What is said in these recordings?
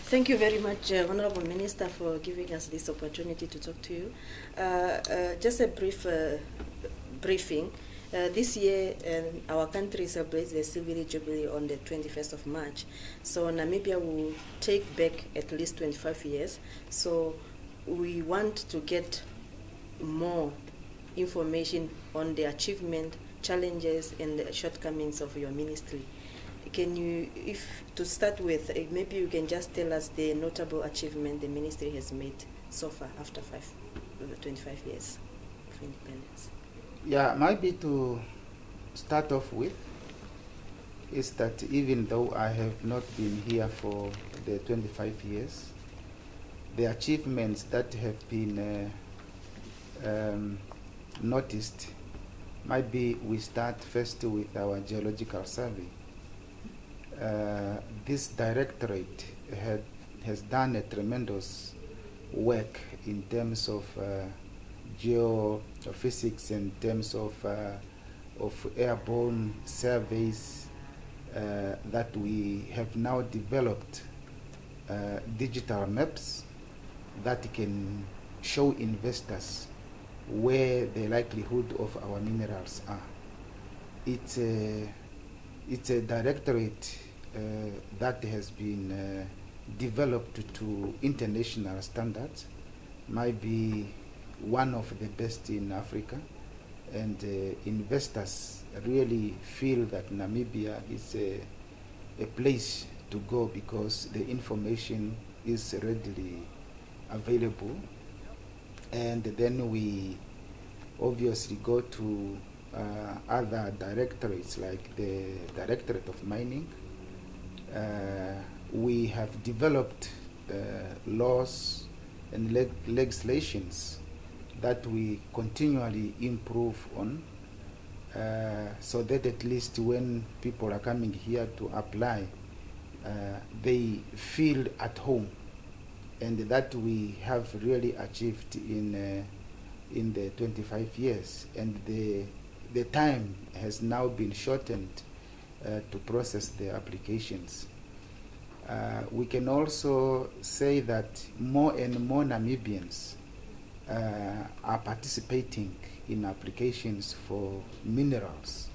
Thank you very much, Honorable Minister, for giving us this opportunity to talk to you. Just a brief briefing. This year, our country celebrates the Silver Jubilee on the 21st of March. So Namibia will take back at least 25 years. So we want to get more information on the achievement, challenges, and the shortcomings of your ministry. Can you, to start with, maybe you can just tell us the notable achievement the ministry has made so far after 25 years of independence? Yeah, maybe to start off with is that even though I have not been here for the 25 years, the achievements that have been noticed, maybe we start first with our geological survey. This directorate has done a tremendous work in terms of geophysics, in terms of airborne surveys that we have now developed digital maps that can show investors where the likelihood of our minerals are. It's a directorate that has been developed to international standards, might be one of the best in Africa, and investors really feel that Namibia is a place to go because the information is readily available. And then we obviously go to other directorates like the Directorate of Mining. We have developed laws and legislations that we continually improve on, so that at least when people are coming here to apply, they feel at home, and that we have really achieved in the 25 years. And the time has now been shortened to process the applications. We can also say that more and more Namibians are participating in applications for minerals.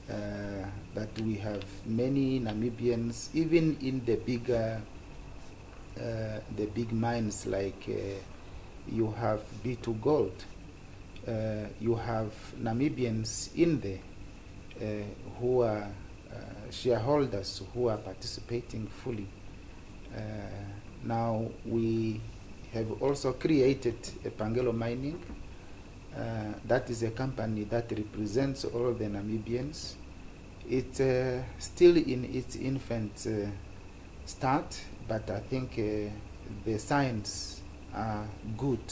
That we have many Namibians, even in the big mines like you have B2 Gold. You have Namibians in there who are shareholders who are participating fully. Now we have also created a Pangelo Mining. That is a company that represents all the Namibians. It's still in its infant start, but I think the signs are good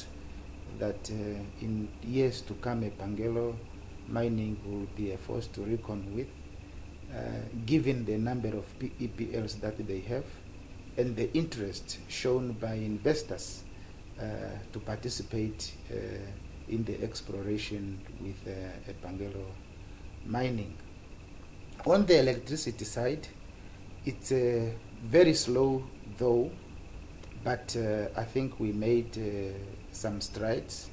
that in years to come a Pangelo Mining will be a force to reckon with, given the number of EPLs that they have and the interest shown by investors to participate in the exploration with a Pangelo Mining. On the electricity side, it's very slow though, but I think we made some strides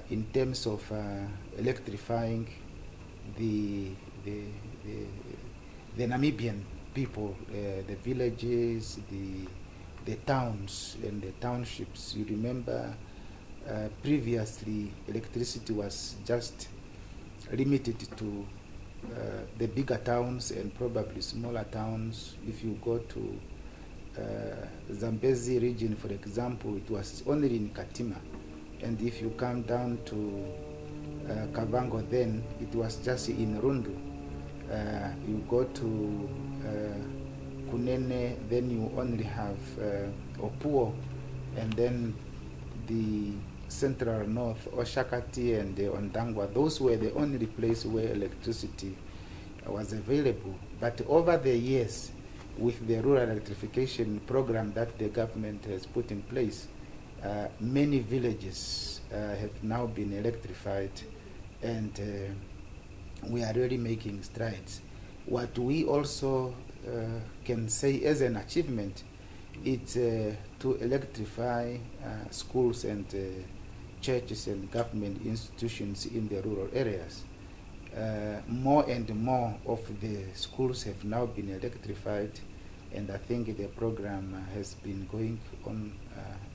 in terms of electrifying the Namibian people, the villages, the towns and the townships. You remember previously electricity was just limited to the bigger towns and probably smaller towns. If you go to Zambezi region, for example, it was only in Katima. And if you come down to Kavango, then it was just in Rundu. You go to Kunene, then you only have Opuo, and then the central north, Oshakati and Ondangwa. Those were the only place where electricity was available. But over the years, with the rural electrification program that the government has put in place, many villages have now been electrified, and we are really making strides. What we also can say as an achievement it's to electrify schools and churches and government institutions in the rural areas. More and more of the schools have now been electrified, and I think the program has been going on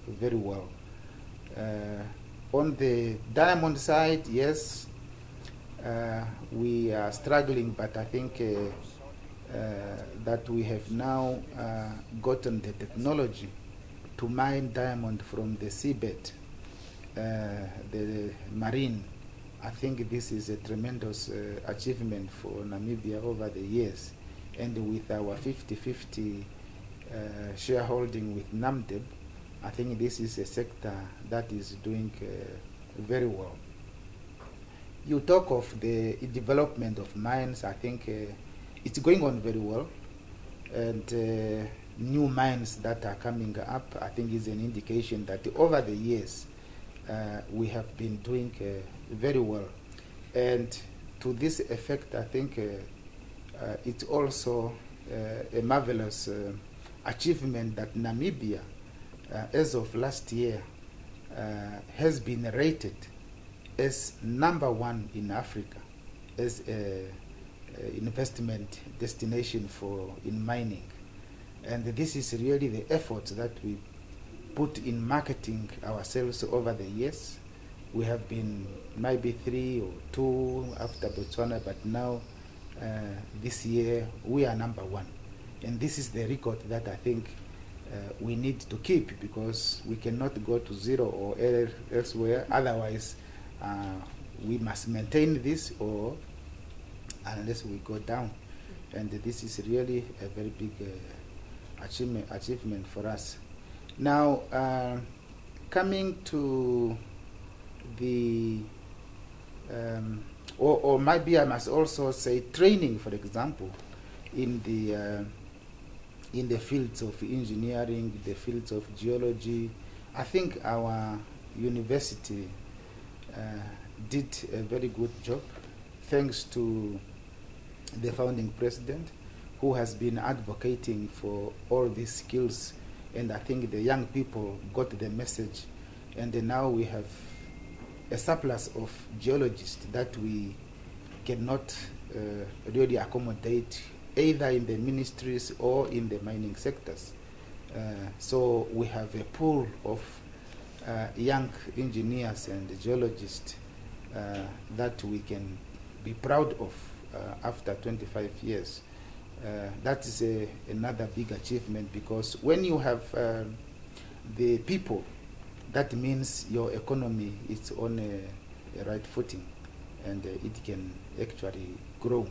very well. On the diamond side, yes, we are struggling, but I think that we have now gotten the technology to mine diamond from the seabed, the marine. I think this is a tremendous achievement for Namibia over the years. And with our 50-50 shareholding with NAMPA, I think this is a sector that is doing very well. You talk of the development of mines. I think it's going on very well. And new mines that are coming up, I think is an indication that over the years, we have been doing very well. And to this effect, I think it's also a marvelous achievement that Namibia, as of last year, has been rated as #1 in Africa as an investment destination in mining. And this is really the efforts that we put in marketing ourselves over the years. We have been maybe 3 or 2 after Botswana, but now this year we are #1. And this is the record that I think we need to keep, because we cannot go to 0 or elsewhere. Otherwise, we must maintain this, or unless we go down. And this is really a very big achievement for us. Now, coming to the, or maybe I must also say training, for example, in the fields of engineering, the fields of geology. I think our university did a very good job, thanks to the founding president, who has been advocating for all these skills. And I think the young people got the message, and now we have a surplus of geologists that we cannot really accommodate, either in the ministries or in the mining sectors. So we have a pool of young engineers and geologists that we can be proud of after 25 years. That is another big achievement, because when you have the people, that means your economy is on a right footing, and it can actually grow.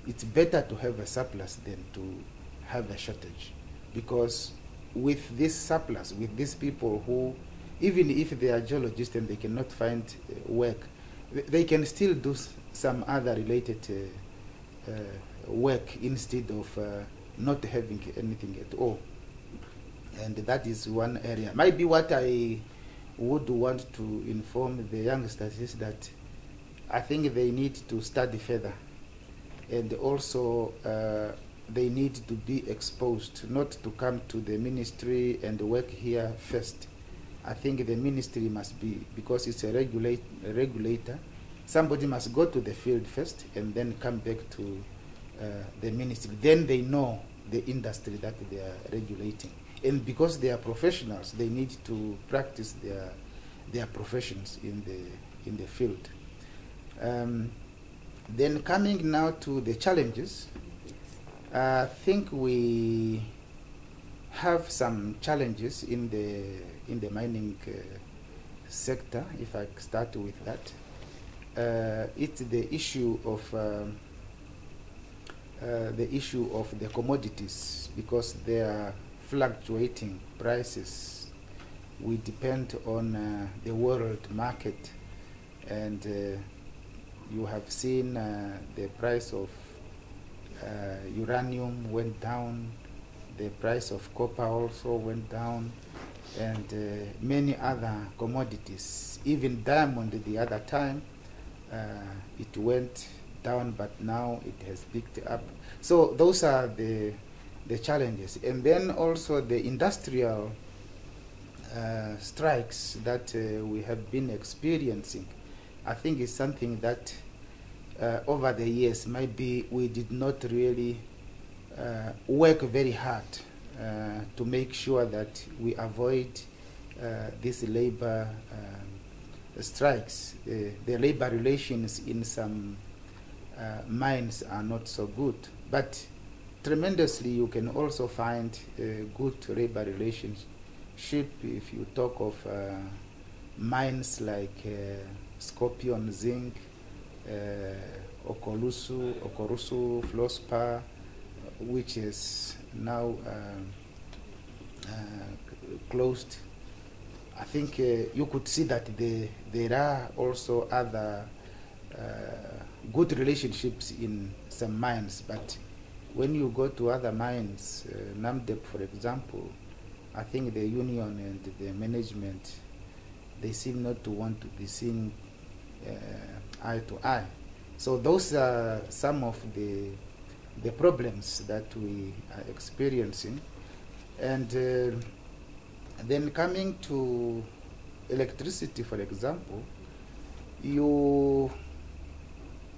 It's better to have a surplus than to have a shortage, because with this surplus, with these people who, even if they are geologists and they cannot find work, they can still do some other related work instead of not having anything at all. And that is one area. Maybe what I would want to inform the youngsters is that I think they need to study further, and also they need to be exposed, not to come to the ministry and work here first. I think the ministry must be, because it's a regulator, somebody must go to the field first and then come back to the ministry. Then they know the industry that they are regulating. And because they are professionals, they need to practice their professions in the field. Then coming now to the challenges, I think we have some challenges in the mining sector. If I start with that, it's the issue of the commodities, because they are fluctuating prices. We depend on the world market, and you have seen the price of uranium went down, the price of copper also went down, and many other commodities. Even diamond the other time, it went down, but now it has picked up. So those are the the challenges. And then also the industrial strikes that we have been experiencing, I think is something that over the years maybe we did not really work very hard to make sure that we avoid these labor strikes. The labor relations in some mines are not so good, but tremendously you can also find good labor relationship if you talk of mines like Scorpion Zinc, Okorusu Fluorspar, which is now closed. I think you could see that there are also other good relationships in some mines, but when you go to other mines, NAMDEP for example, I think the union and the management, they seem not to want to be seen eye to eye. So those are some of the problems that we are experiencing. And then coming to electricity, for example, you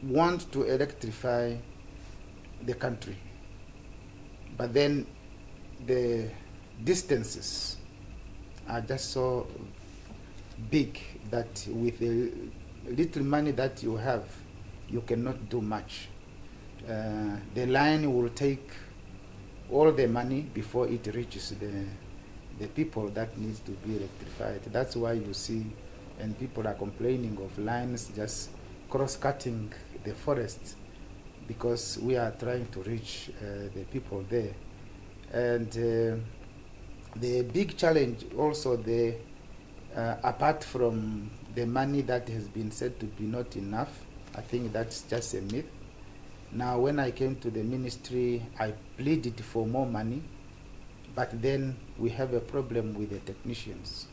want to electrify the country, but then the distances are just so big that with the little money that you have, you cannot do much. The line will take all the money before it reaches the people that needs to be electrified. That's why you see, and people are complaining of lines just cross-cutting the forests, because we are trying to reach the people there. And the big challenge also there, apart from the money that has been said to be not enough, I think that's just a myth. Now, when I came to the ministry, I pleaded for more money, but then we have a problem with the technicians.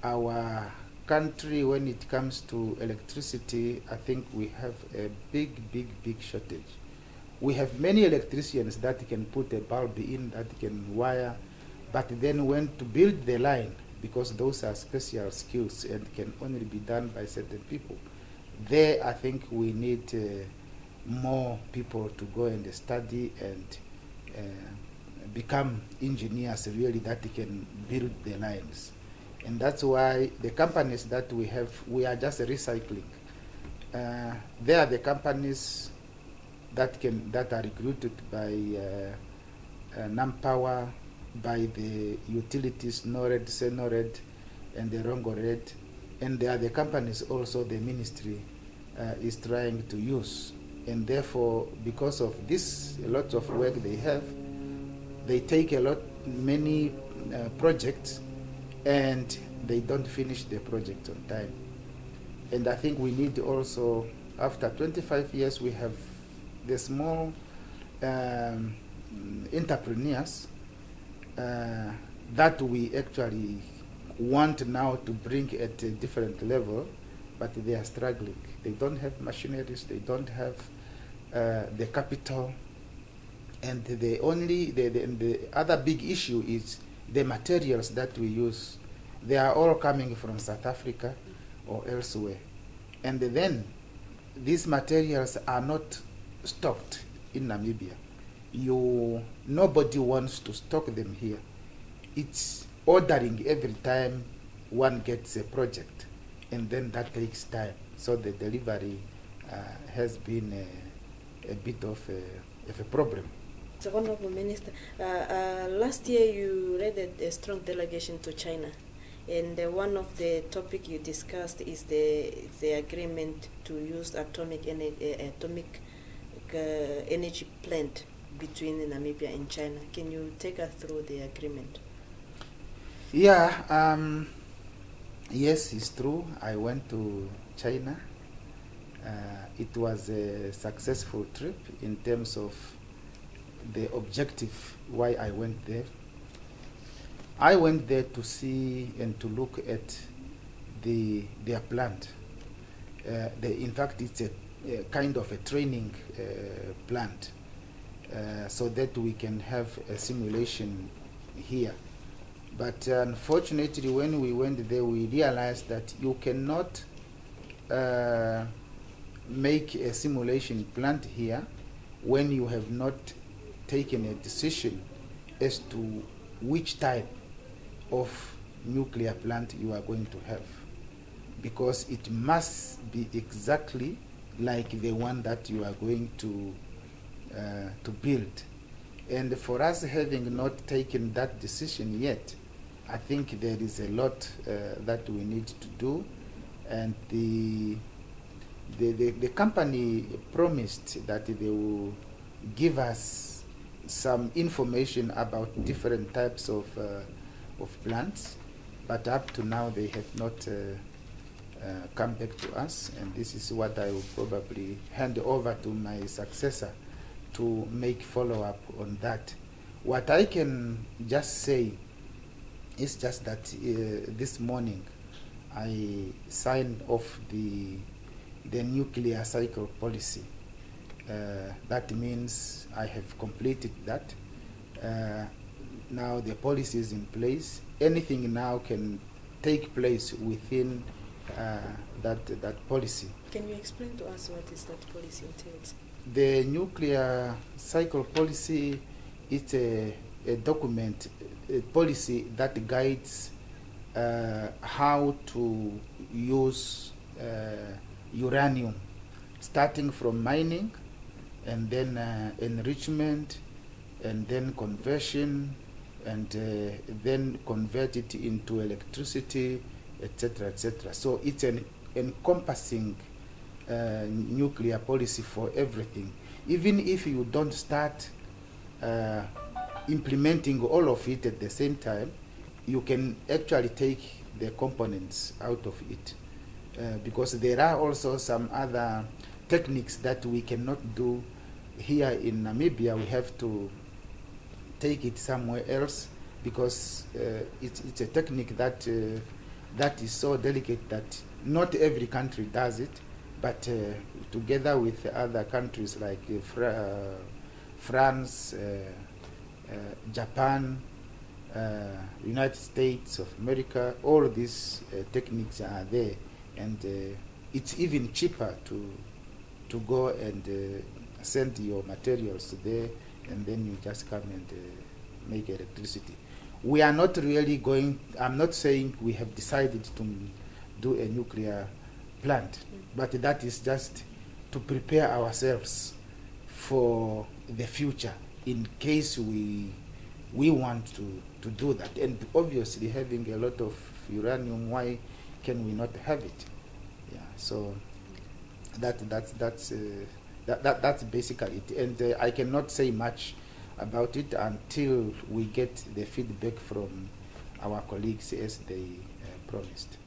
Our country, when it comes to electricity, I think we have a big shortage. We have many electricians that can put a bulb in, that can wire, but then when to build the line, because those are special skills and can only be done by certain people, there I think we need more people to go and study and become engineers really that can build the lines. And that's why the companies that we have, we are just recycling. They are the companies that are recruited by NAMPA, by the utilities, NORED, SENORED, and the RONGORED, and they are the companies also the ministry is trying to use. And therefore, because of this, a lot of work they have, they take many projects, and they don't finish the project on time. And I think we need also, after 25 years, we have the small entrepreneurs that we actually want now to bring at a different level, but they are struggling. They don't have machineries, they don't have the capital, and the other big issue is the materials that we use. They are all coming from South Africa or elsewhere, and then these materials are not stocked in Namibia. Nobody wants to stock them here. It's ordering every time one gets a project, and then that takes time. So the delivery has been a bit of a problem. So, Honorable Minister, last year you led a strong delegation to China, and one of the topics you discussed is the agreement to use atomic energy plant between Namibia and China. Can you take us through the agreement? Yeah, yes, it's true. I went to China. It was a successful trip in terms of the objective why I went there. I went there to see and to look at their plant. In fact, it's a kind of a training plant. so that we can have a simulation here. But unfortunately, when we went there, we realized that you cannot make a simulation plant here when you have not taken a decision as to which type of nuclear plant you are going to have, because it must be exactly like the one that you are going to build. And for us, having not taken that decision yet, I think there is a lot that we need to do. And the company promised that they will give us some information about different types of plants, but up to now they have not come back to us, and this is what I will probably hand over to my successor to make follow-up on that. What I can just say is just that this morning I signed off the nuclear cycle policy. That means I have completed that. Now the policy is in place. Anything now can take place within that policy. Can you explain to us what is that policy entails? The nuclear cycle policy is a document, a policy that guides how to use uranium, starting from mining, and then enrichment, and then conversion, and then convert it into electricity, etc., etc. So it's an encompassing nuclear policy for everything. Even if you don't start implementing all of it at the same time, you can actually take the components out of it, because there are also some other techniques that we cannot do here in Namibia. We have to take it somewhere else, because it's a technique that is so delicate that not every country does it, but together with other countries like France, Japan, United States of America, all these techniques are there, and it's even cheaper to go and send your materials there, and then you just come and make electricity. We are not really going, I'm not saying we have decided to do a nuclear plant, but that is just to prepare ourselves for the future in case we want to do that. And obviously, having a lot of uranium, why can we not have it? Yeah, so that's basically it. And I cannot say much about it until we get the feedback from our colleagues as they promised.